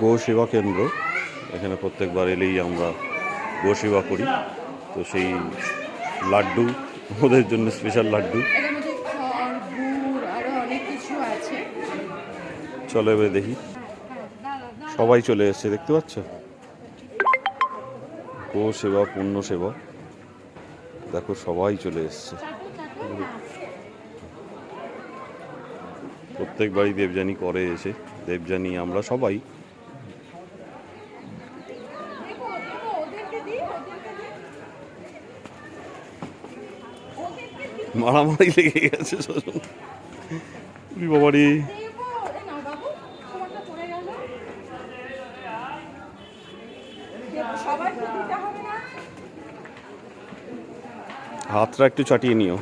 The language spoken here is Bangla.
গো সেবা কেন্দ্র, এখানে প্রত্যেকবার এলেই আমরা গো সেবা করি। তো সেই লাড্ডু, ওদের জন্য স্পেশাল লাড্ডু। চলো এবার দেখি, সবাই চলে এসছে দেখতে পাচ্ছ, গো সেবা পূর্ণ সেবা, দেখো সবাই চলে এসছে। প্রত্যেকবারই দেবযানী করে এসে, দেবযানী আমরা সবাই। মারামারি লেগে গেছে বাবারি। হাতটা একটু চাটিয়ে নিও।